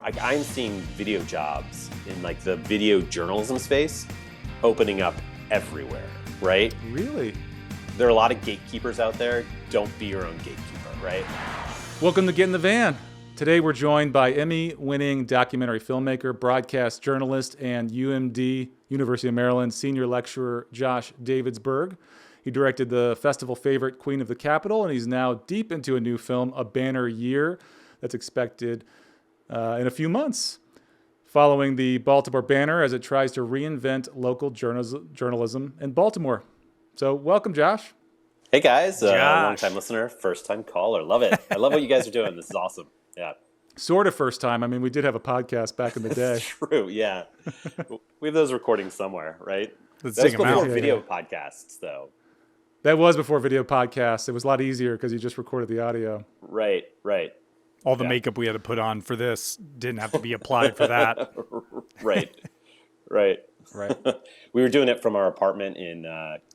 like I'm seeing video jobs in like the video journalism space opening up everywhere, right? Really? There are a lot of gatekeepers out there. Don't be your own gatekeeper, right? Welcome to Get in the Van. Today we're joined by Emmy-winning documentary filmmaker, broadcast journalist, and UMD, University of Maryland, senior lecturer Josh Davidsburg. He directed the festival favorite Queen of the Capitol, and he's now deep into a new film, A Banner Year, that's expected in a few months, following the Baltimore Banner as it tries to reinvent local journalism in Baltimore. So welcome, Josh. Hey guys, long-time listener, first-time caller. Love it. I love what you guys are doing. This is awesome. Yeah. Sort of first time. I mean, we did have a podcast back in the day. True, yeah. We have those recordings somewhere, right? Let's that was dig 'em before out. video podcasts, though. That was before video podcasts. It was a lot easier because you just recorded the audio. Right. All the makeup we had to put on for this didn't have to be applied for that. Right. We were doing it from our apartment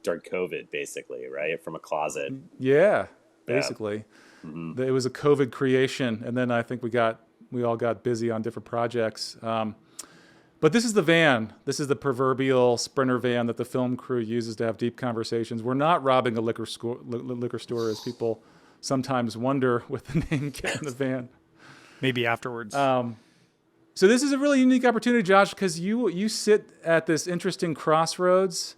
during COVID, basically, right? From a closet. Yeah, basically. Yeah. Mm-hmm. It was a COVID creation, and then I think we all got busy on different projects. But this is the van. This is the proverbial Sprinter van that the film crew uses to have deep conversations. We're not robbing a liquor store, as people sometimes wonder with the name Get in the Van. Maybe afterwards. So this is a really unique opportunity, Josh, because you sit at this interesting crossroads.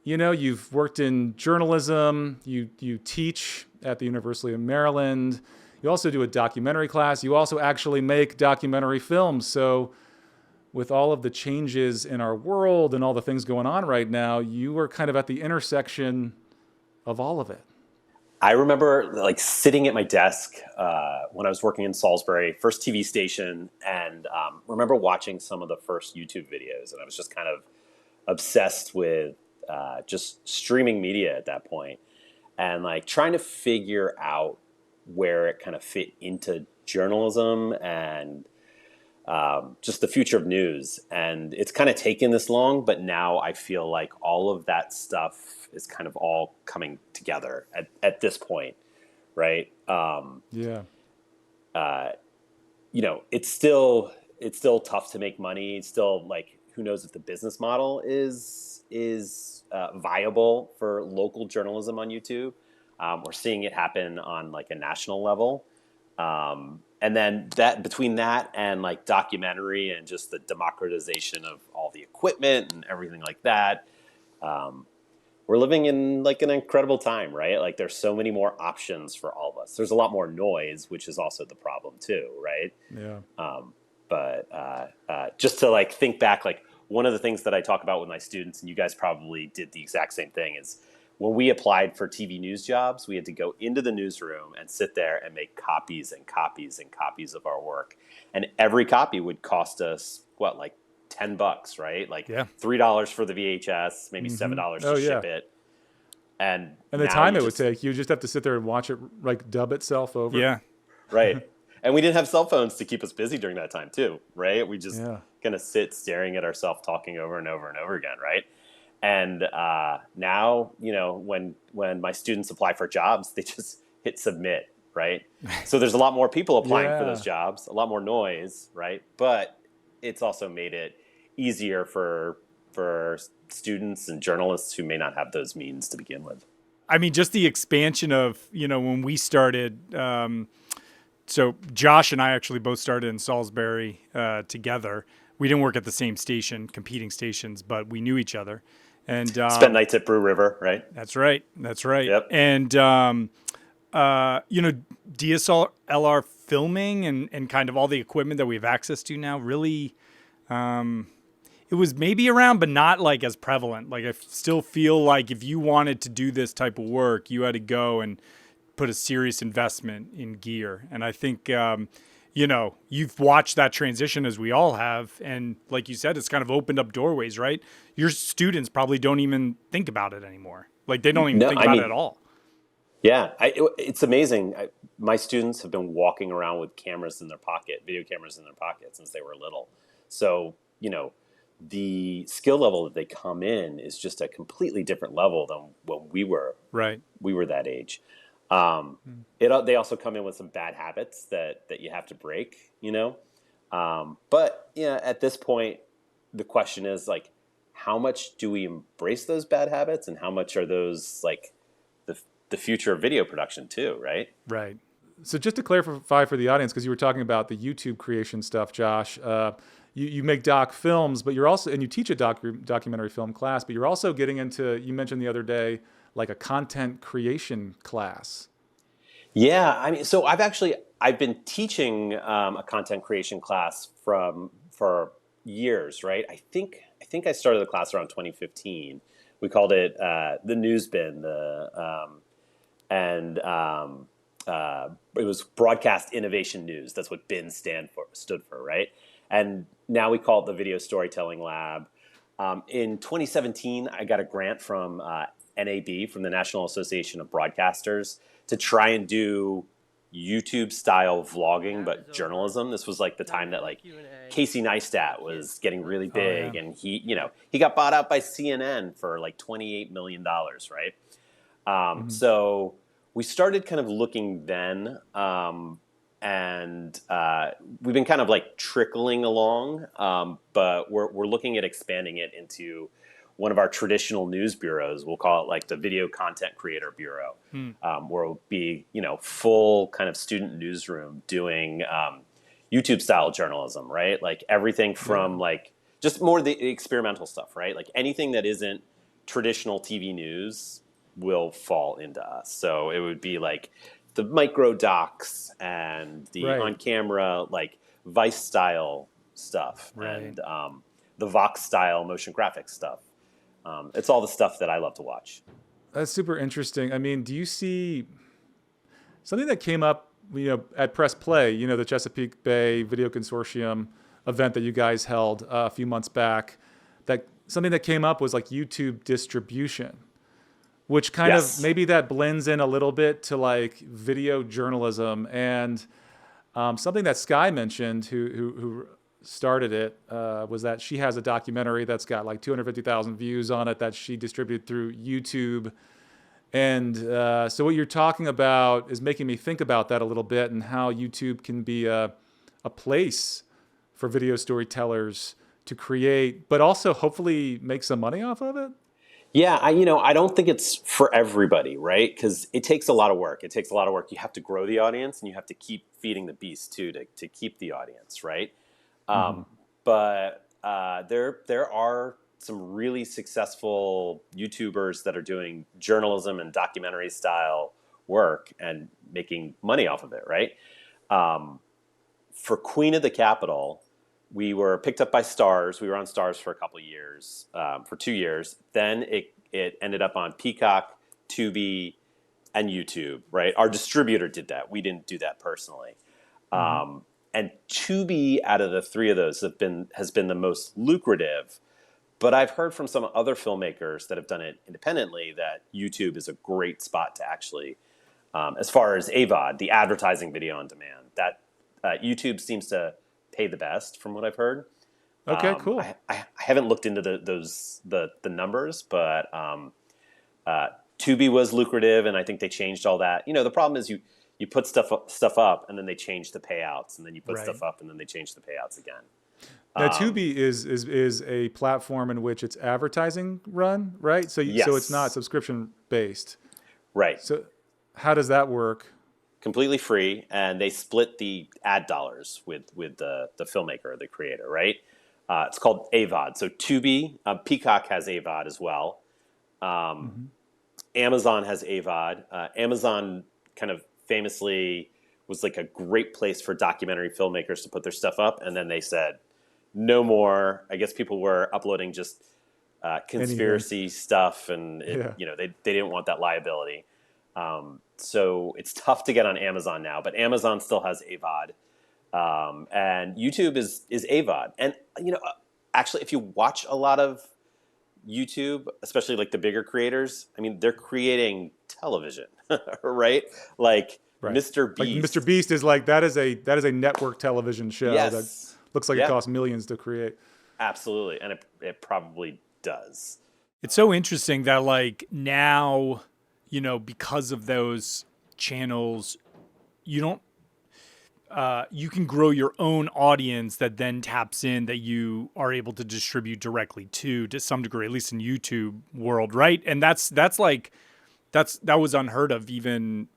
You know, you've worked in journalism. You teach at the University of Maryland. You also do a documentary class. You also actually make documentary films. So with all of the changes in our world and all the things going on right now, you are kind of at the intersection of all of it. I remember like sitting at my desk when I was working in Salisbury, first TV station, and remember watching some of the first YouTube videos, and I was just kind of obsessed with just streaming media at that point, and like trying to figure out where it kind of fit into journalism and just the future of news. And it's kind of taken this long, but now I feel like all of that stuff is kind of all coming together at this point, right? Yeah. You know, it's still tough to make money. It's still like, who knows if the business model is viable for local journalism on YouTube. We're seeing it happen on like a national level. And then between that and like documentary and just the democratization of all the equipment and everything like that, we're living in like an incredible time, right? Like there's so many more options for all of us. There's a lot more noise, which is also the problem too, right? Yeah. But just to like think back, like one of the things that I talk about with my students, and you guys probably did the exact same thing, is when we applied for TV news jobs, we had to go into the newsroom and sit there and make copies and copies and copies of our work. And every copy would cost us, like $10, right? Like $3 for the VHS, maybe $7 to ship it. And the time it would take, you just have to sit there and watch it like dub itself over. Yeah. Right. And we didn't have cell phones to keep us busy during that time too, right? We just kind of sit staring at ourselves talking over and over and over again, right? And now, you know, when my students apply for jobs, they just hit submit, right? So there's a lot more people applying for those jobs, a lot more noise, right? But it's also made it easier for students and journalists who may not have those means to begin with. I mean, just the expansion of, you know, when we started, so Josh and I actually both started in Salisbury together. We didn't work at the same station, competing stations, but we knew each other. And spent nights at Brew River, right? That's right. Yep. And you know, DSLR filming and kind of all the equipment that we have access to now, really, it was maybe around, but not like as prevalent. Like I still feel like if you wanted to do this type of work, you had to go and put a serious investment in gear. And I think, you know, you've watched that transition as we all have. And like you said, it's kind of opened up doorways, right? Your students probably don't even think about it anymore. Like they don't even think about it at all. Yeah, it's amazing. My students have been walking around with cameras in their pocket, video cameras in their pocket since they were little. So, you know, the skill level that they come in is just a completely different level than when we were. Right. We were that age. They also come in with some bad habits that you have to break, you know. But yeah, at this point, the question is like, how much do we embrace those bad habits, and how much are those like the future of video production too, right? Right. So just to clarify for the audience, because you were talking about the YouTube creation stuff, Josh, you make doc films, but you're also, and you teach a documentary film class, but you're also getting into, you mentioned the other day, like a content creation class. Yeah, I mean, so I've been teaching a content creation class for years, right? I think I started the class around 2015. We called it the News Bin, and it was Broadcast Innovation News. That's what BIN stood for, right? And now we call it the Video Storytelling Lab. In 2017, I got a grant from NAB, from the National Association of Broadcasters, to try and do YouTube style vlogging, but journalism. This was like the time that like Casey Neistat was getting really big, yeah. and he got bought out by CNN for like $28 million, right? So we started kind of looking then, and we've been kind of like trickling along, but we're looking at expanding it into one of our traditional news bureaus. We'll call it like the Video Content Creator Bureau, where it'll be full kind of student newsroom doing YouTube style journalism, right? Like everything from like just more the experimental stuff, right? Like anything that isn't traditional TV news will fall into us. So it would be like the micro docs and the on camera like Vice style stuff, and the Vox style motion graphics stuff. It's all the stuff that I love to watch. That's super interesting. I mean, do you see something that came up, at Press Play, the Chesapeake Bay Video Consortium event that you guys held a few months back, that something that came up was like YouTube distribution, which kind of maybe that blends in a little bit to like video journalism. And something that Sky mentioned, who started it, was that she has a documentary that's got like 250,000 views on it that she distributed through YouTube. And so what you're talking about is making me think about that a little bit, and how YouTube can be a place for video storytellers to create, but also hopefully make some money off of it. Yeah, I don't think it's for everybody, right? Because it takes a lot of work. You have to grow the audience, and you have to keep feeding the beast too to keep the audience, right? But there are some really successful YouTubers that are doing journalism and documentary style work and making money off of it, right? For Queen of the Capitol, we were picked up by Starz. We were on Starz for a couple of years, for 2 years. Then it ended up on Peacock, Tubi, and YouTube, right? Our distributor did that. We didn't do that personally. And Tubi, out of the three of those, has been the most lucrative. But I've heard from some other filmmakers that have done it independently that YouTube is a great spot to actually, as far as Avod, the advertising video on demand, that YouTube seems to pay the best from what I've heard. Okay, cool. I haven't looked into the numbers, but Tubi was lucrative, and I think they changed all that. The problem is you put stuff up, and then they change the payouts, and then you put stuff up, and then they change the payouts again. Now, Tubi is a platform in which it's advertising run, right? So it's not subscription based, right? So how does that work? Completely free, and they split the ad dollars with the filmmaker, the creator, right? It's called Avod. So Tubi, Peacock has Avod as well. Amazon has Avod. Amazon kind of famously was like a great place for documentary filmmakers to put their stuff up, and then they said no more. I guess people were uploading just conspiracy stuff, and they didn't want that liability. So it's tough to get on Amazon now, but Amazon still has Avod, and YouTube is Avod. And actually, if you watch a lot of YouTube, especially like the bigger creators, I mean, they're creating television, right? Like Mr. Beast. Like Mr. Beast is like that is a network television show that looks like it costs millions to create. Absolutely, and it probably does. It's so interesting that like now, because of those channels, you don't. you can grow your own audience that then taps in, that you are able to distribute directly to some degree, at least in YouTube world, right? And that was unheard of even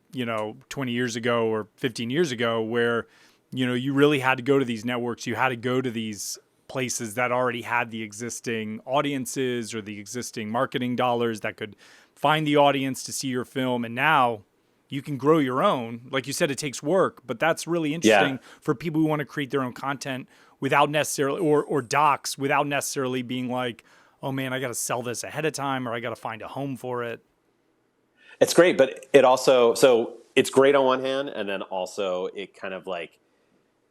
20 years ago or 15 years ago, where you really had to go to these networks, you had to go to these places that already had the existing audiences or the existing marketing dollars that could find the audience to see your film. And now you can grow your own. Like you said, it takes work, but that's really interesting for people who want to create their own content without necessarily, or docs without necessarily being like, oh man, I got to sell this ahead of time, or I got to find a home for it. It's great, but it also, so it's great on one hand, and then also it kind of like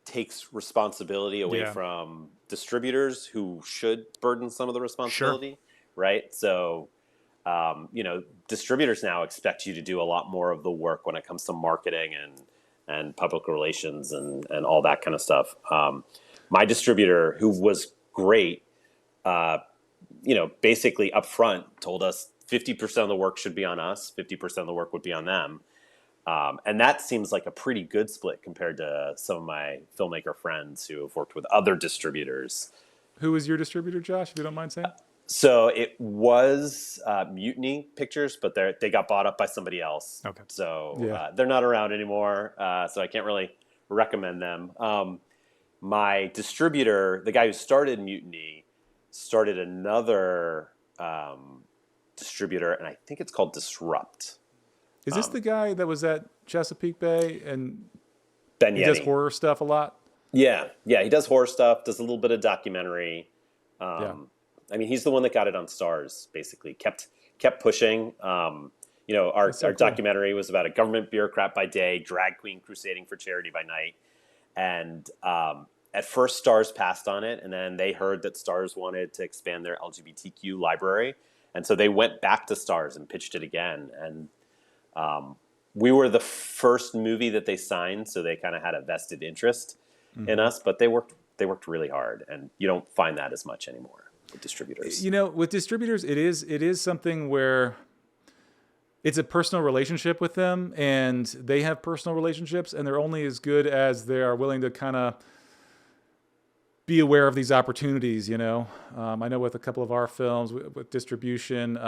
takes responsibility away from distributors who should burden some of the responsibility, right? So, distributors now expect you to do a lot more of the work when it comes to marketing and public relations and all that kind of stuff. My distributor, who was great, basically upfront told us 50% of the work should be on us, 50% of the work would be on them. And that seems like a pretty good split compared to some of my filmmaker friends who have worked with other distributors. Who was your distributor, Josh, if you don't mind saying? So it was Mutiny Pictures, but they got bought up by somebody else. Okay. So they're not around anymore, so I can't really recommend them. My distributor, the guy who started Mutiny, started another distributor, and I think it's called Disrupt. Is this the guy that was at Chesapeake Bay and Ben he Yeti. does horror stuff a lot? Yeah, he does horror stuff, does a little bit of documentary. I mean, he's the one that got it on Starz, basically. Kept pushing. Our documentary was about a government bureaucrat by day, drag queen crusading for charity by night. And at first, Starz passed on it, and then they heard that Starz wanted to expand their LGBTQ library. And so they went back to Starz and pitched it again. And we were the first movie that they signed, so they kind of had a vested interest in us. But they worked really hard, and you don't find that as much anymore with distributors. With distributors, it is something where it's a personal relationship with them, and they have personal relationships, and they're only as good as they are willing to kind of be aware of these opportunities. I know with a couple of our films with distribution,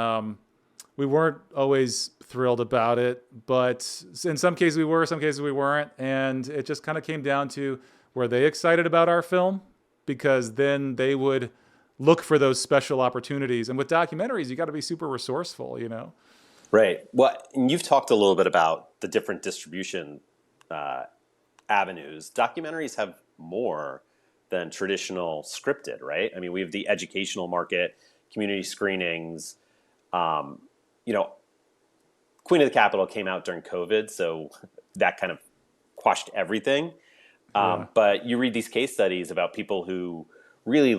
we weren't always thrilled about it, but in some cases we were, some cases we weren't, and it just kind of came down to, were they excited about our film? Because then they would look for those special opportunities. And with documentaries, you got to be super resourceful, Right. Well, and you've talked a little bit about the different distribution avenues. Documentaries have more than traditional scripted, right? I mean, we have the educational market, community screenings. Queen of the Capitol came out during COVID, so that kind of quashed everything. But you read these case studies about people who really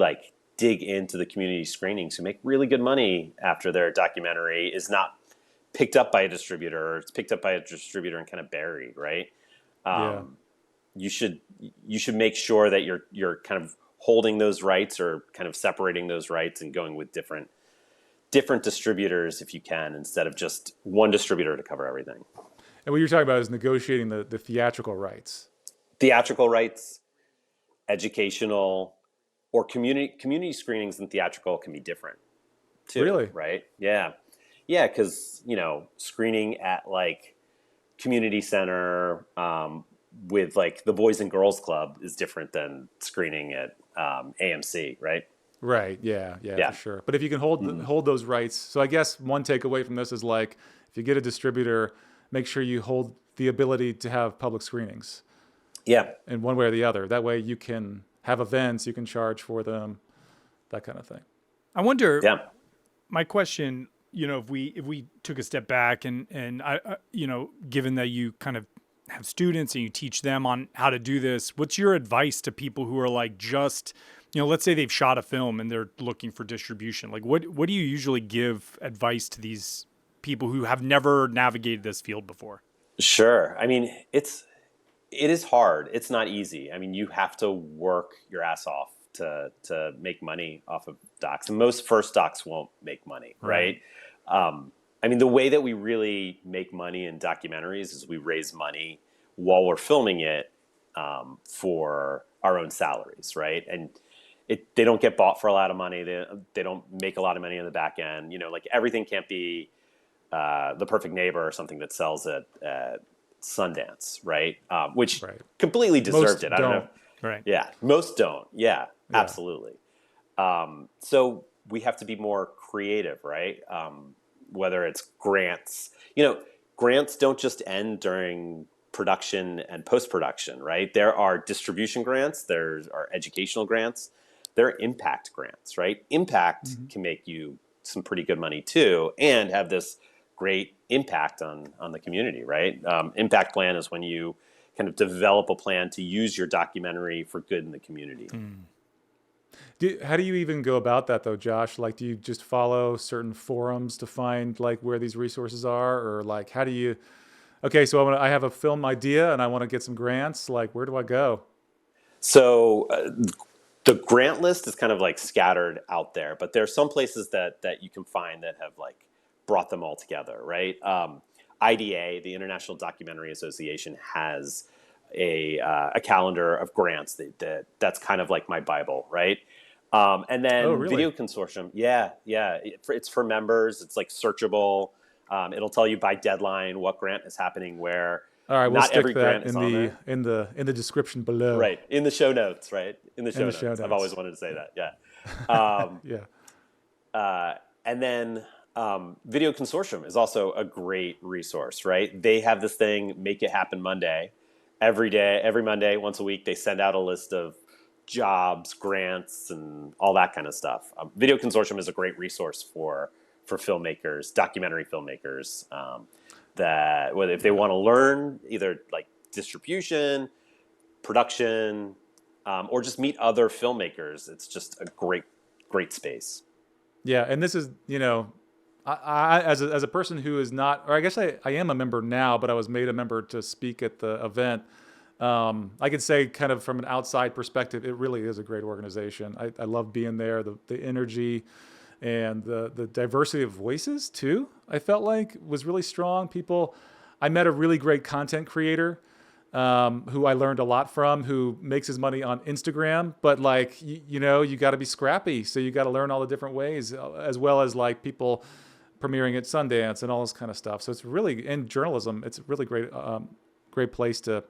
dig into the community screenings, who make really good money after their documentary is not picked up by a distributor, or it's picked up by a distributor and kind of buried, right? You should make sure that you're kind of holding those rights, or kind of separating those rights and going with different distributors if you can, instead of just one distributor to cover everything. And what you're talking about is negotiating the theatrical rights. Theatrical rights, educational, or community screenings and theatrical can be different too. Really? Right? Yeah. Yeah, because, screening at community center with the Boys and Girls Club is different than screening at AMC, right? Right. Yeah, for sure. But if you can hold those rights, so I guess one takeaway from this is if you get a distributor, make sure you hold the ability to have public screenings. Yeah. In one way or the other. That way you can have events, you can charge for them, that kind of thing. I wonder. Yeah. My question, if we took a step back and I given that you kind of have students and you teach them on how to do this, what's your advice to people who are let's say they've shot a film and they're looking for distribution? What do you usually give advice to these people who have never navigated this field before? Sure. I mean, it is hard. It's not easy. I mean, you have to work your ass off to make money off of docs. And most first docs won't make money, right? I mean, the way that we really make money in documentaries is we raise money while we're filming it for our own salaries, right? And they don't get bought for a lot of money. They don't make a lot of money in the back end. Like everything can't be The Perfect Neighbor or something that sells at Sundance, right? Which Right. completely deserved Most it. I don't know. don't. Right. Yeah, most don't. Yeah, Yeah. absolutely. So we have to be more creative, right? Whether it's grants, grants don't just end during production and post-production, right? There are distribution grants, there are educational grants, there are impact grants, right? Impact can make you some pretty good money too, and have this great impact on the community, right? Impact plan is when you kind of develop a plan to use your documentary for good in the community. How do you even go about that though, Josh? Like, do you just follow certain forums to find like where these resources are, or like how do you? Okay, so I have a film idea and I want to get some grants. Like, where do I go? So the grant list is kind of like scattered out there, but there are some places that you can find that have like brought them all together, right? IDA, the International Documentary Association, has a calendar of grants that's kind of like my Bible, right? And Oh, then really? Video Consortium, yeah, it's for members. It's like searchable. It'll tell you by deadline what grant is happening where. All right, we'll Not stick every that grant is in on the there. description below. Right, in the show notes, right? In the In show the show notes. I've notes. always wanted to say that, yeah. Yeah. And then Video Consortium is also a great resource, right? They have this thing, Make It Happen Monday. Every day, every Monday, once a week, they send out a list of jobs, grants, and all that kind of stuff. Video Consortium is a great resource for filmmakers, documentary filmmakers, that whether if they want to learn either like distribution, production, or just meet other filmmakers, it's just a great space. Yeah, and this is, I as a person who is not, or I guess I am a member now, but I was made a member to speak at the event. I could say kind of from an outside perspective, it really is a great organization. I love being there, the energy and the diversity of voices too, I felt like was really strong. I met a really great content creator who I learned a lot from, who makes his money on Instagram, but like, you got to be scrappy. So you got to learn all the different ways, as well as like people premiering at Sundance and all this kind of stuff. So it's really, in journalism, it's a really great place to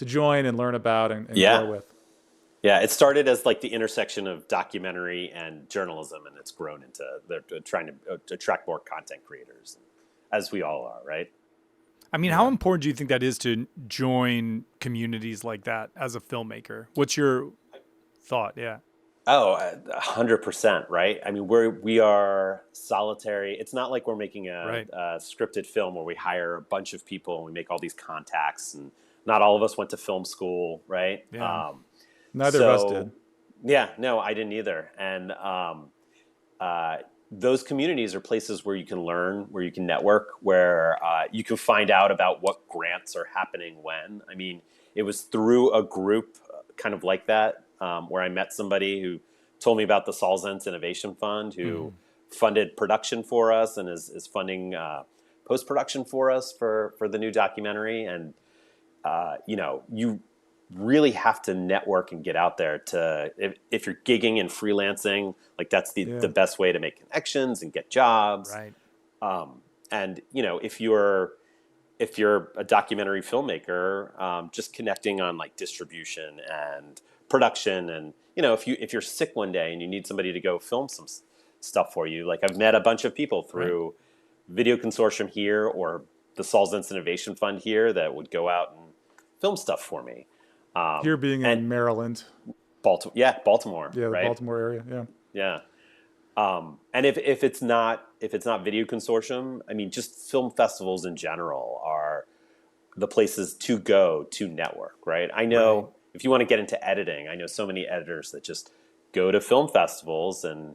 join and learn about and grow with. Yeah, it started as like the intersection of documentary and journalism, and it's grown into they're trying to attract more content creators, as we all are, right? I mean, how important do you think that is to join communities like that as a filmmaker? What's your thought? Yeah. Oh, 100%, right? I mean, we are solitary. It's not like we're making a scripted film where we hire a bunch of people and we make all these contacts, and not all of us went to film school, right? Yeah. Neither of us did. Yeah, no, I didn't either. And those communities are places where you can learn, where you can network, where you can find out about what grants are happening when. I mean, it was through a group kind of like that where I met somebody who told me about the Solzentz Innovation Fund, who funded production for us and is funding post-production for us for the new documentary. And, you really have to network and get out there if you're gigging and freelancing, like that's the best way to make connections and get jobs. Right. And if you're a documentary filmmaker, just connecting on like distribution and production, and if you're sick one day and you need somebody to go film some stuff for you, like I've met a bunch of people through Video Consortium here or the Solzentz Innovation Fund here that would go out and film stuff for me. Here being in Maryland. Baltimore. Yeah, Baltimore. Yeah, the right? Baltimore area. Yeah. Yeah. And if it's not Video Consortium, I mean, just film festivals in general are the places to go to network, right? I know if you want to get into editing, I know so many editors that just go to film festivals and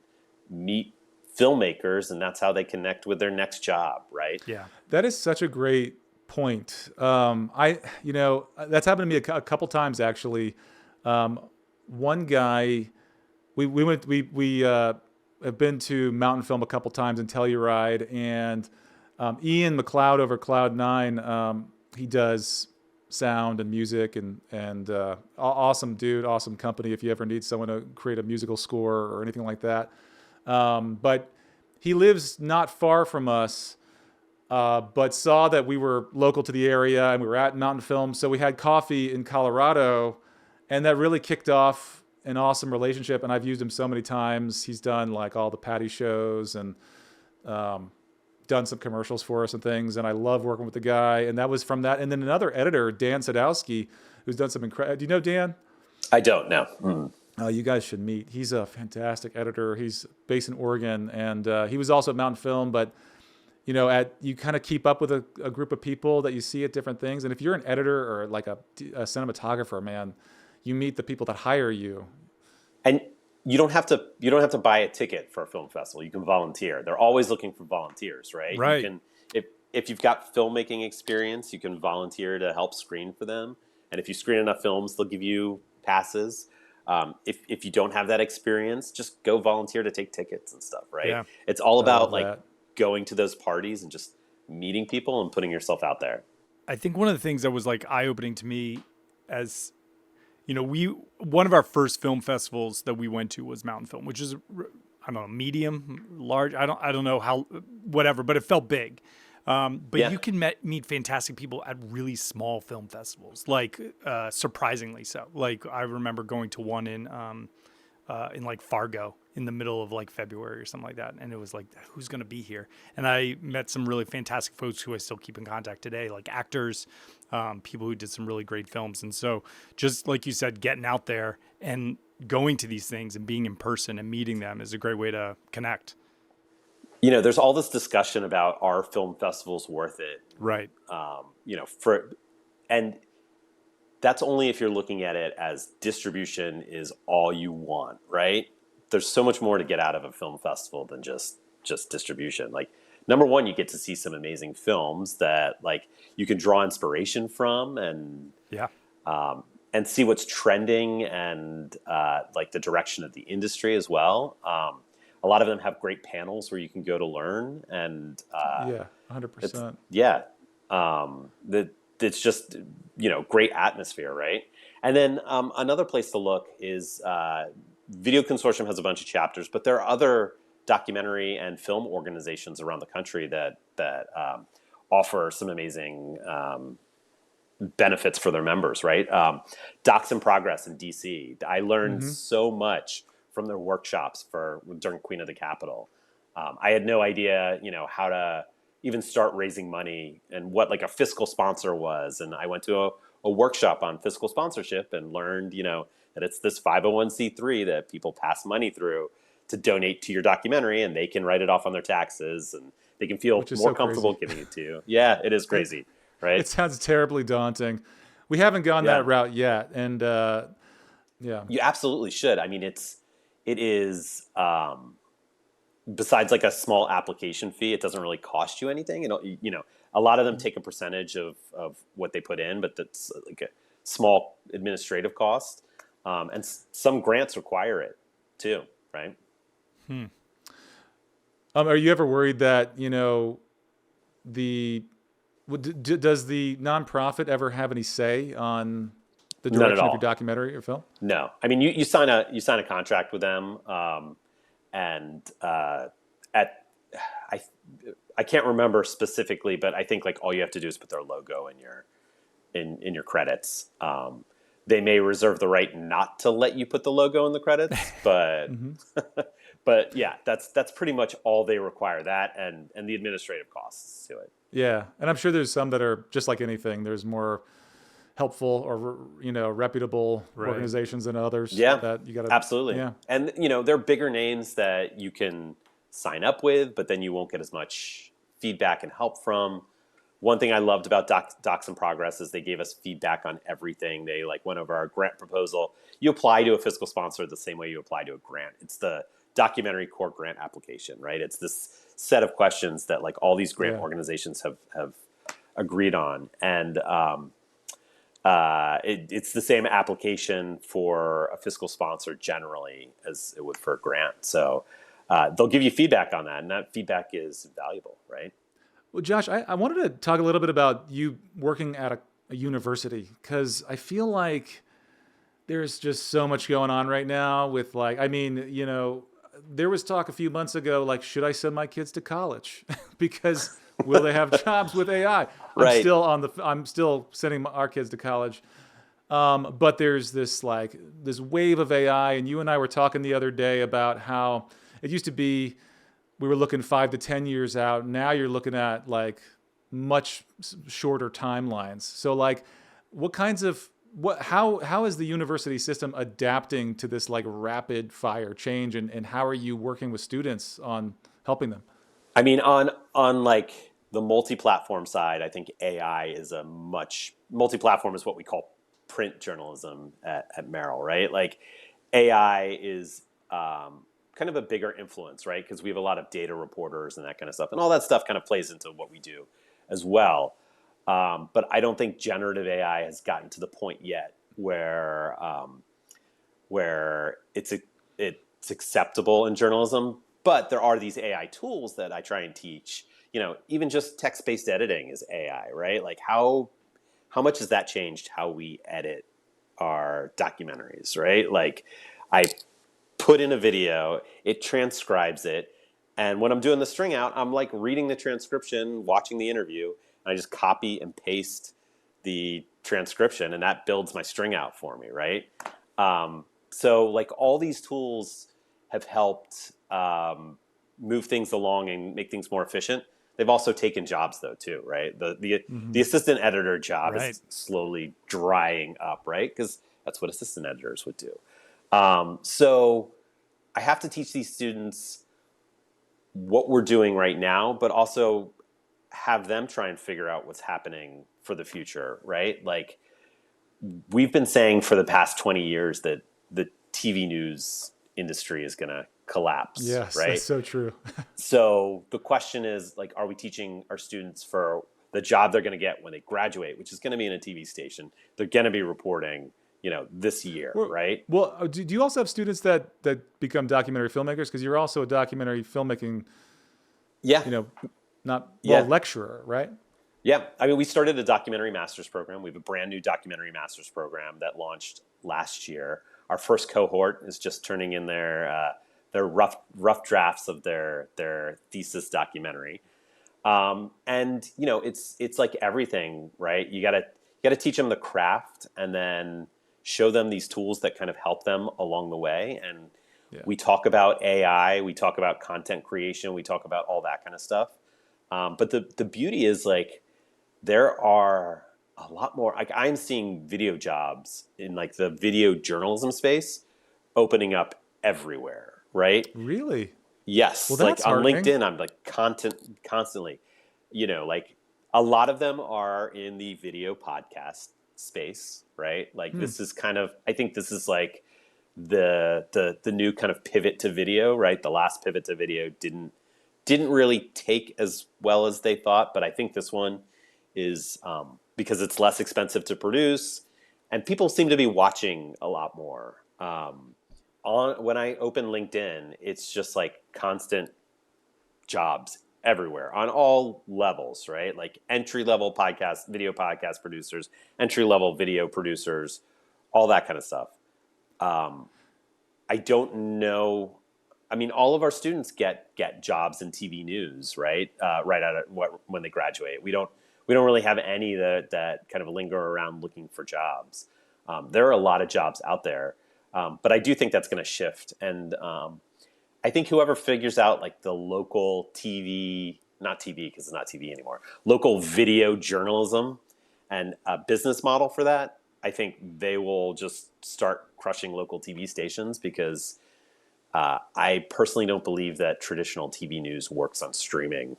meet filmmakers, and that's how they connect with their next job, right? Yeah. That is such a great point. That's happened to me a couple times actually. One guy, we have been to Mountain Film a couple times and Telluride, and Ian McLeod over Cloud9, he does sound and music and awesome dude, awesome company if you ever need someone to create a musical score or anything like that. But he lives not far from us, but saw that we were local to the area and we were at Mountain Film. So we had coffee in Colorado, and that really kicked off an awesome relationship. And I've used him so many times. He's done like all the Patty shows and done some commercials for us and things. And I love working with the guy. And that was from that. And then another editor, Dan Sadowski, who's done some incredible. Do you know Dan? I don't know. Mm. You guys should meet. He's a fantastic editor. He's based in Oregon, and he was also at Mountain Film. But you kind of keep up with a group of people that you see at different things. And if you're an editor or like a cinematographer, man, you meet the people that hire you. And you don't have to buy a ticket for a film festival. You can volunteer. They're always looking for volunteers, right? Right. You can, if you've got filmmaking experience, you can volunteer to help screen for them. And if you screen enough films, they'll give you passes. If you don't have that experience, just go volunteer to take tickets and stuff, right? Yeah. It's all about like that. going to those parties and just meeting people and putting yourself out there. I think one of the things that was like eye-opening to me as, one of our first film festivals that we went to was Mountain Film, which is, I don't know, medium, large. I don't know how, whatever, but it felt big. But you can meet fantastic people at really small film festivals, like surprisingly so. Like I remember going to one in like Fargo in the middle of like February or something like that, and it was like, who's going to be here? And I met some really fantastic folks who I still keep in contact today, like actors, people who did some really great films. And so, just like you said, getting out there and going to these things and being in person and meeting them is a great way to connect. There's all this discussion about are film festivals worth it? Right. And that's only if you're looking at it as distribution is all you want, right? There's so much more to get out of a film festival than just distribution. Like, number one, you get to see some amazing films that like you can draw inspiration from and see what's trending and like the direction of the industry as well. A lot of them have great panels where you can go to learn and 100%. It's just great atmosphere, right? And then another place to look is Video Consortium has a bunch of chapters, but there are other documentary and film organizations around the country that offer some amazing benefits for their members, right? Docs in Progress in DC. I learned so much from their workshops during Queen of the Capitol. I had no idea, how to even start raising money and what like a fiscal sponsor was. And I went to a workshop on fiscal sponsorship and learned, that it's this 501c3 that people pass money through to donate to your documentary, and they can write it off on their taxes and they can feel more comfortable giving it to you. Yeah, it is crazy, right? It sounds terribly daunting. We haven't gone that route yet. And You absolutely should. I mean, it is, besides like a small application fee, it doesn't really cost you anything. A lot of them take a percentage of what they put in, but that's like a small administrative cost. And some grants require it too, right? Are you ever worried that, does the nonprofit ever have any say on the direction of your documentary or film? No. I mean, you sign a contract with them, and I can't remember specifically, but I think like all you have to do is put their logo in your credits. They may reserve the right not to let you put the logo in the credits, but but yeah, that's pretty much all they require, that and the administrative costs to it. Yeah, and I'm sure there's some that are just like anything. There's more helpful or reputable organizations than others. Yeah, that you got absolutely. Yeah, and there are bigger names that you can sign up with, but then you won't get as much feedback and help from. One thing I loved about Docs in Progress is they gave us feedback on everything. They went over our grant proposal. You apply to a fiscal sponsor the same way you apply to a grant. It's the documentary core grant application, right? It's this set of questions that like all these grant organizations have agreed on. And it's the same application for a fiscal sponsor generally as it would for a grant. So they'll give you feedback on that, and that feedback is valuable, right? Well, Josh, I wanted to talk a little bit about you working at a university? Because I feel like there's just so much going on right now with like, I mean, you know, there was talk a few months ago, like, should I send my kids to college? Because will they have jobs with AI? Right. I'm still sending our kids to college. But there's this like this wave of AI, and you and I were talking the other day about how it used to be we were looking 5 to 10 years out. Now you're looking at like much shorter timelines. So like, what kinds of how is the university system adapting to this like rapid fire change, and how are you working with students on helping them? I mean, on like the multi-platform side, I think AI is multi-platform is what we call print journalism at Merrill, right? Like AI is kind of a bigger influence, right? Because we have a lot of data reporters and that kind of stuff, and all that stuff kind of plays into what we do as well. But I don't think generative AI has gotten to the point yet where it's acceptable in journalism. But there are these AI tools that I try and teach. You know, even just text-based editing is AI, right? Like how much has that changed how we edit our documentaries, right? Like I put in a video, it transcribes it, and when I'm doing the string out, I'm like reading the transcription, watching the interview, and I just copy and paste the transcription, and that builds my string out for me, right? So like all these tools have helped move things along and make things more efficient. They've also taken jobs though too, right? The assistant editor job is slowly drying up, right? Because that's what assistant editors would do. So I have to teach these students what we're doing right now, but also have them try and figure out what's happening for the future, right? Like we've been saying for the past 20 years that the TV news industry is going to collapse, Yes, right? that's so true. So the question is, like, are we teaching our students for the job they're going to get when they graduate, which is going to be in a TV station? They're going to be reporting, you know, this year, right? Well, do you also have students that become documentary filmmakers? Because you're also a documentary filmmaking, Yeah. you know, lecturer, right? Yeah. I mean, we started a documentary master's program. We have a brand new documentary master's program that launched last year. Our first cohort is just turning in their rough drafts of their thesis documentary. And you know, it's like everything, right? You gotta teach them the craft, and then show them these tools that kind of help them along the way. And we talk about AI, we talk about content creation, we talk about all that kind of stuff. But the beauty is, like, there are a lot more. Like, I'm seeing video jobs in like the video journalism space opening up everywhere, right? Really? Yes. Well, Like that's on heartening. LinkedIn, I'm like constantly, you know, like a lot of them are in the video podcast space, right? Like this is kind of, I think this is like the new kind of pivot to video, right? The last pivot to video didn't really take as well as they thought, but I think this one is because it's less expensive to produce, and people seem to be watching a lot more. When I open LinkedIn, it's just like constant jobs everywhere on all levels, right? Like entry-level video podcast producers, entry-level video producers, all that kind of stuff. I don't know. I mean, all of our students get jobs in TV news, right? Right out of when they graduate. We don't really have any that kind of linger around looking for jobs. There are a lot of jobs out there, but I do think that's going to shift. And I think whoever figures out like the local TV, not TV because it's not TV anymore, local video journalism and a business model for that, I think they will just start crushing local TV stations, because I personally don't believe that traditional TV news works on streaming.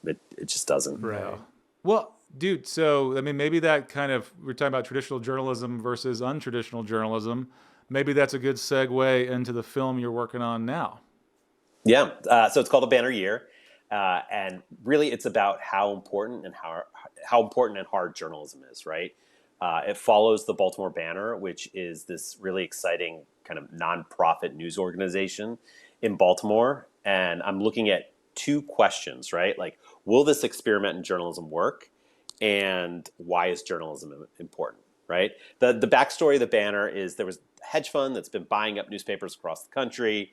It just doesn't. Right. Well, dude, so I mean, maybe that kind of, we're talking about traditional journalism versus untraditional journalism. Maybe that's a good segue into the film you're working on now. Yeah. So it's called A Banner Year, and really it's about how important and hard journalism is. Right. It follows the Baltimore Banner, which is this really exciting kind of nonprofit news organization in Baltimore, and I'm looking at two questions. Right. Like, will this experiment in journalism work? and why is journalism important, right? The backstory of the banner is there was a hedge fund that's been buying up newspapers across the country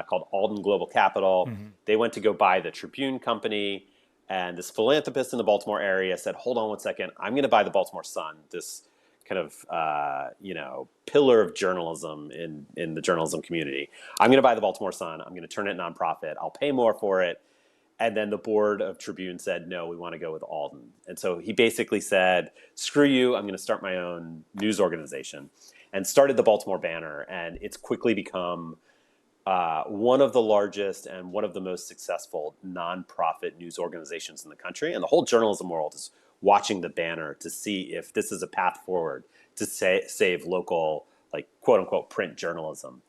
called Alden Global Capital. They went to go buy the Tribune company, and this philanthropist in the Baltimore area said, hold on one second, I'm going to buy the Baltimore Sun, this kind of, pillar of journalism in the journalism community. I'm going to buy the Baltimore Sun. I'm going to turn it nonprofit. I'll pay more for it. And then the board of Tribune said, no, we want to go with Alden. And so he basically said, screw you, I'm going to start my own news organization, and started the Baltimore Banner. And it's quickly become one of the largest and one of the most successful nonprofit news organizations in the country. And the whole journalism world is watching the Banner to see if this is a path forward to save local, like, quote unquote, print journalism.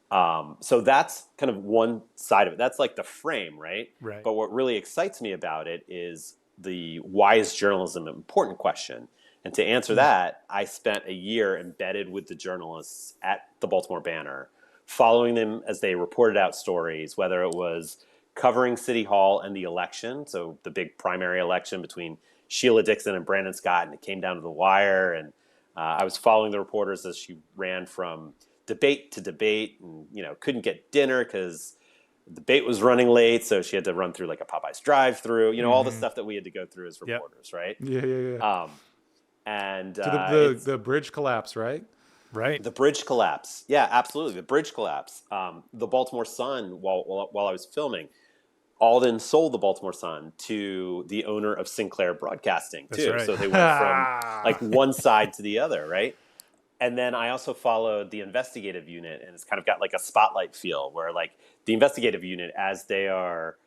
So that's kind of one side of it. That's like the frame, right? Right. But what really excites me about it is the why is journalism an important question? And to answer that, I spent a year embedded with the journalists at the Baltimore Banner, following them as they reported out stories, whether it was covering City Hall and the election, so the big primary election between Sheila Dixon and Brandon Scott, and it came down to the wire. And I was following the reporters as she ran from debate to debate, and couldn't get dinner because the debate was running late, so she had to run through like a Popeyes drive-through. All the stuff that we had to go through as reporters, right? Yeah. And the bridge collapse, right? Right. The bridge collapse. Yeah, absolutely. The bridge collapse. The Baltimore Sun, while I was filming, Alden sold the Baltimore Sun to the owner of Sinclair Broadcasting, too. Right. So they went from like one side to the other, right? And then I also followed the investigative unit, and it's kind of got like a spotlight feel where like the investigative unit, as they are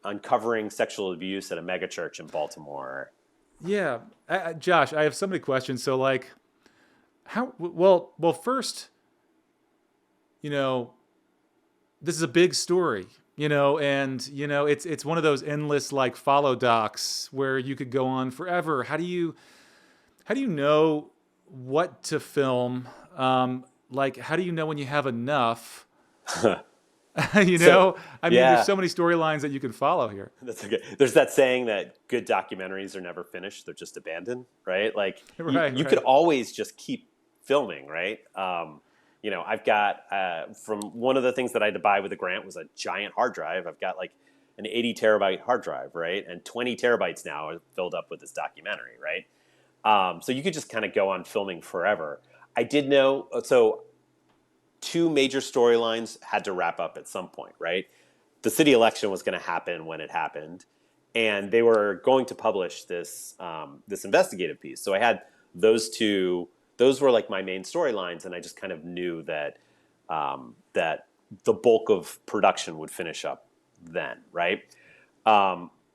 uncovering sexual abuse at a megachurch in Baltimore. Yeah. Josh, I have so many questions. So like, well, first, this is a big story, and it's one of those endless like follow docs where you could go on forever. How do you know what to film? Like, how do you know when you have enough? There's so many storylines that you can follow here. That's okay. There's that saying that good documentaries are never finished; they're just abandoned, right? Like you could always just keep filming, right? I've got from one of the things that I had to buy with the grant was a giant hard drive. I've got like an 80 terabyte hard drive, right? And 20 terabytes now are filled up with this documentary, right? So you could just kind of go on filming forever. I did know, so two major storylines had to wrap up at some point, right? The city election was going to happen when it happened, and they were going to publish this this investigative piece. So I had those two. Those were like my main storylines, and I just kind of knew that that the bulk of production would finish up then, right?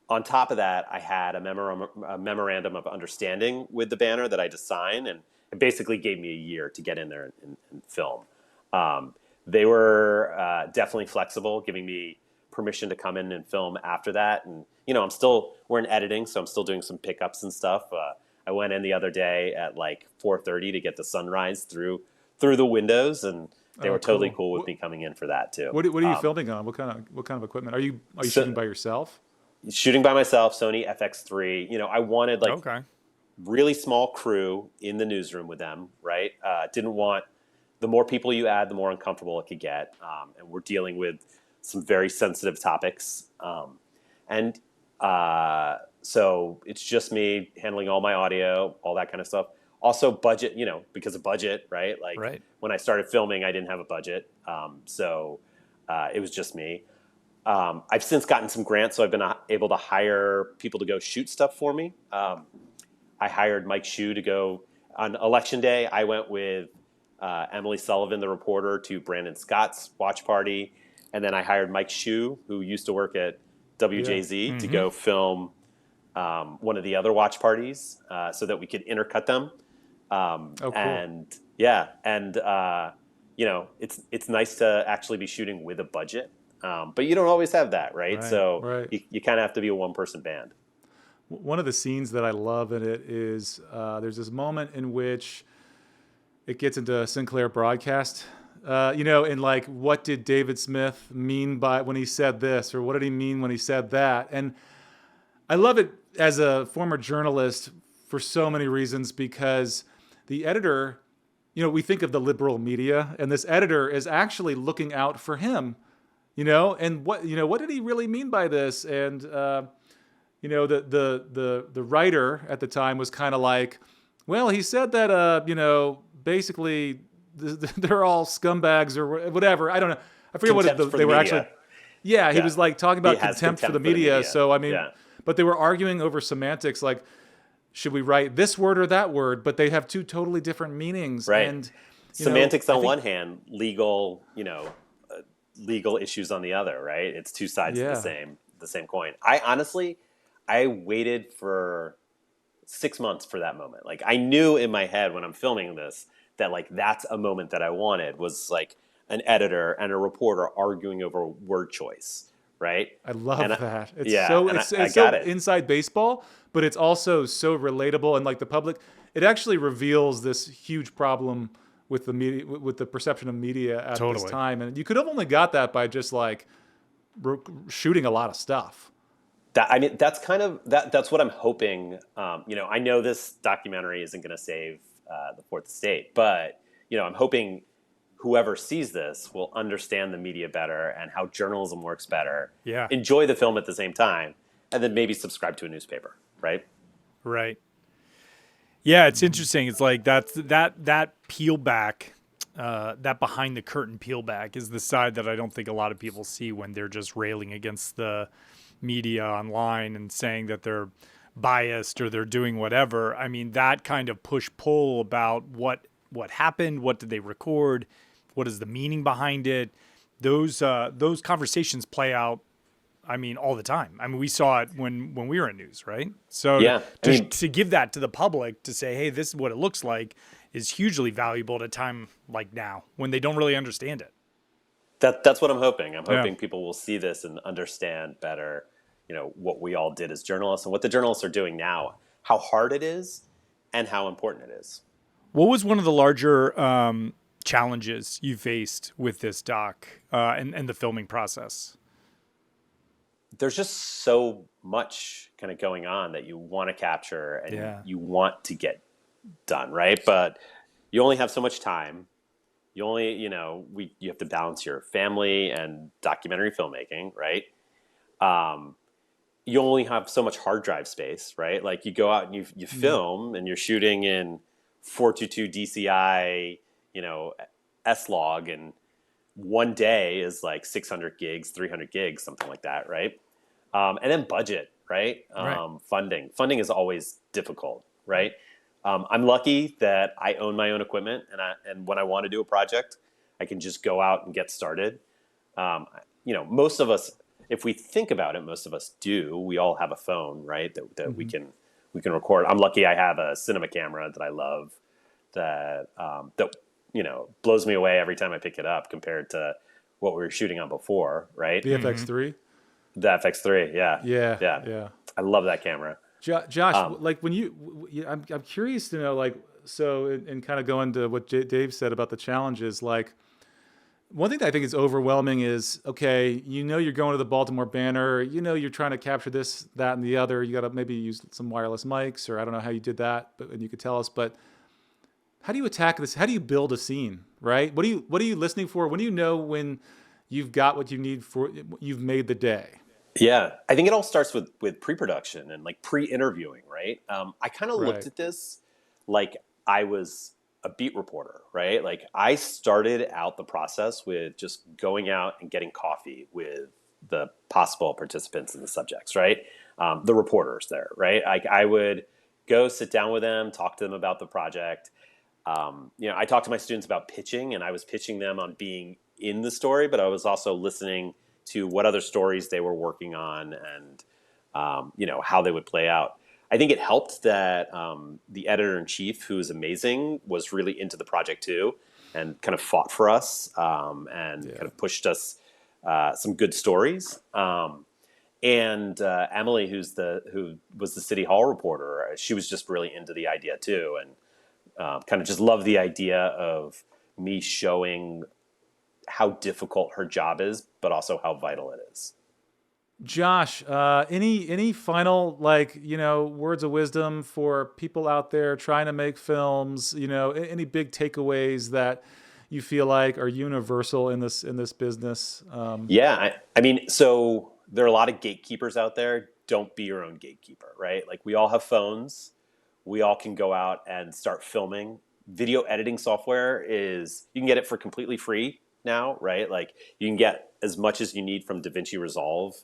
On top of that, I had a memorandum of understanding with the Banner that I had to sign, and it basically gave me a year to get in there and film. They were definitely flexible, giving me permission to come in and film after that. And we're in editing, so I'm still doing some pickups and stuff. I went in the other day at like 4:30 to get the sunrise through the windows, and they were totally cool with me coming in for that too. What are you filming on? What kind of equipment are you shooting by yourself? Shooting by myself, Sony FX3. I wanted like really small crew in the newsroom with them, right? Didn't want, the more people you add, the more uncomfortable it could get. And we're dealing with some very sensitive topics. So it's just me handling all my audio, all that kind of stuff. Also budget, because of budget, right? Like when I started filming, I didn't have a budget. So it was just me. I've since gotten some grants, so I've been able to hire people to go shoot stuff for me. I hired Mike Shue to go on election day. I went with Emily Sullivan, the reporter, to Brandon Scott's watch party. And then I hired Mike Shue, who used to work at WJZ, to go film one of the other watch parties so that we could intercut them. Cool. And it's nice to actually be shooting with a budget. But you don't always have that, right? So you kind of have to be a one-person band. One of the scenes that I love in it is there's this moment in which it gets into Sinclair Broadcast, and like, what did David Smith mean by when he said this, or what did he mean when he said that? And I love it as a former journalist for so many reasons, because the editor, we think of the liberal media, and this editor is actually looking out for him, and what did he really mean by this? And, the writer at the time was kind of like, well, he said that, basically they're all scumbags or whatever. I don't know. I forget Contempt for they the were media. actually. Yeah, he Yeah. was like talking about He has contempt for the media. So I mean, Yeah. but they were arguing over semantics, like should we write this word or that word? But they have two totally different meanings. Right. And Semantics I on think, one hand, legal issues on the other, right? It's two sides of Yeah. the same coin. I waited for 6 months for that moment. Like I knew in my head when I'm filming this that like that's a moment that I wanted, was like an editor and a reporter arguing over word choice, right? I love And that. It's yeah, so and it's I it's so got it. inside baseball, but it's also so relatable, and like the public, it actually reveals this huge problem with the media, with the perception of media at this Totally. time. And you could have only got that by just like shooting a lot of stuff. That's kind of that's what I'm hoping. I know this documentary isn't going to save the fourth estate, but I'm hoping whoever sees this will understand the media better and how journalism works better. Yeah. Enjoy the film at the same time, and then maybe subscribe to a newspaper. Right. Right. Yeah, it's interesting. It's like that peel back, that behind the curtain peel back is the side that I don't think a lot of people see when they're just railing against the media online and saying that they're biased or they're doing whatever. I mean, that kind of push pull about what happened, what did they record, what is the meaning behind it. Those conversations play out. I mean, all the time. I mean, we saw it when we were in news, right? So Yeah, to give that to the public, to say, hey, this is what it looks like, is hugely valuable at a time like now when they don't really understand it. That's what I'm hoping. I'm hoping Yeah. people will see this and understand better, what we all did as journalists and what the journalists are doing now, how hard it is and how important it is. What was one of the larger challenges you faced with this doc and the filming process? There's just so much kind of going on that you want to capture and Yeah. you want to get done, right? But you only have so much time. You only, you have to balance your family and documentary filmmaking, right? You only have so much hard drive space, right? Like you go out and you film and you're shooting in 422 DCI, S-Log, and one day is like 600 gigs, 300 gigs, something like that, right? And then budget, right? Right. Funding is always difficult, right? I'm lucky that I own my own equipment, and when I want to do a project, I can just go out and get started. Most of us, if we think about it, most of us do. We all have a phone, right? That we can record. I'm lucky I have a cinema camera that I love, that blows me away every time I pick it up compared to what we were shooting on before, right? The FX3. The FX3, yeah. Yeah. I love that camera. Josh, like when I'm curious to know, like, so and kind of going to what Dave said about the challenges, like one thing that I think is overwhelming is, okay, you're going to the Baltimore Banner, you're trying to capture this, that, and the other. You got to maybe use some wireless mics, or I don't know how you did that, and you could tell us, but how do you attack this? How do you build a scene, right? What are you listening for? When do you know when you've got what you need you've made the day? Yeah, I think it all starts with pre-production and like pre-interviewing, right? I kind of looked at this like I was a beat reporter, right? Like I started out the process with just going out and getting coffee with the possible participants and the subjects, right? The reporters there, right? I would go sit down with them, talk to them about the project. I talked to my students about pitching, and I was pitching them on being in the story, but I was also listening to what other stories they were working on and, how they would play out. I think it helped that the editor-in-chief, who is amazing, was really into the project too and kind of fought for us and kind of pushed us some good stories. And Emily, who was the City Hall reporter, she was just really into the idea too, and kind of just loved the idea of me showing how difficult her job is, but also how vital it is. Josh, any final words of wisdom for people out there trying to make films? Any big takeaways that you feel like are universal in this business? Yeah, I mean, so there are a lot of gatekeepers out there. Don't be your own gatekeeper, right? Like we all have phones. We all can go out and start filming. Video editing software you can get it for completely free now, right? Like you can get as much as you need from DaVinci Resolve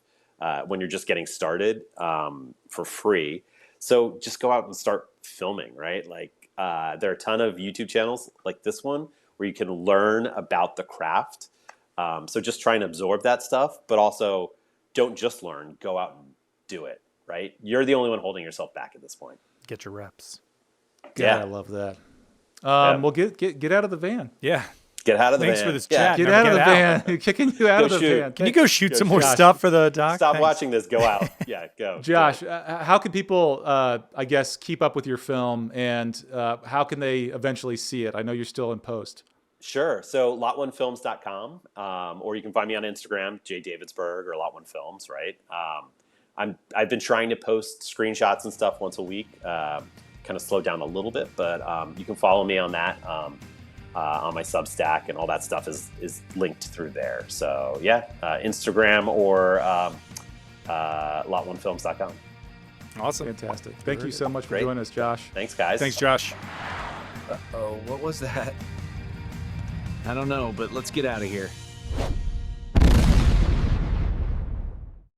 when you're just getting started for free. So just go out and start filming, right? Like there are a ton of YouTube channels like this one where you can learn about the craft. So just try and absorb that stuff, but also don't just learn, go out and do it, right? You're the only one holding yourself back at this point. Get your reps. Yeah, I love that. Well, get out of the van. Yeah. Get out of the van. Thanks for this chat. Get out of the van. You're kicking you out of the van. Can you go shoot some more Josh. stuff for the doc? Stop Thanks. watching this. Go out. Yeah, go. Josh, how can people, I guess, keep up with your film, and how can they eventually see it? I know you're still in post. Sure. So lot1films.com, or you can find me on Instagram, jdavidsburg or lot1films, right? I've been trying to post screenshots and stuff once a week, kind of slowed down a little bit, but you can follow me on that on my Substack, and all that stuff is linked through there. So yeah, Instagram or lot1films.com. Awesome. Fantastic. Thank you so much for joining us, Josh. Thanks, guys. Thanks, Josh. Uh-oh, what was that? I don't know, but let's get out of here.